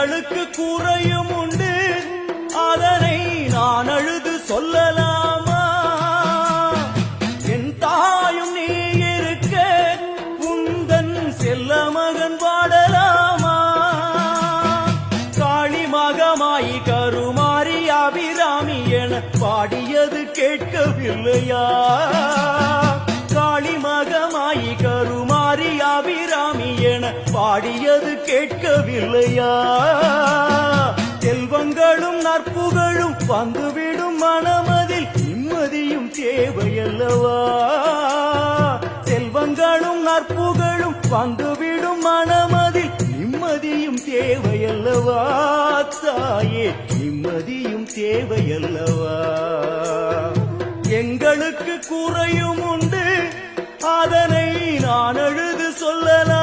எங்களுக்கு குறையும் உண்டு, அதனை நான் அழுது சொல்லலாமா? என் தாயும் நீ இருக்க உந்தன் செல்ல மகன் பாடலாமா? காளி மகமாயி கருமாரி அபிராமி என பாடியது கேட்கவில்லையா? காளி மகமாயி கருமாரி அபிராமி என பாடியது கேட்கவில்லையா? செல்வங்களும் நற்புகழும் வந்துவிடும் மனமதில் நிம்மதியும் தேவையல்லவா? செல்வங்களும் நற்புகழும் வந்துவிடும் மனமதில் நிம்மதியும் தேவையல்லவா? தாயே நிம்மதியும் தேவையல்லவா? எங்களுக்கு குறையும் உண்டு, அதனை நான் அழுது சொல்லலாம்.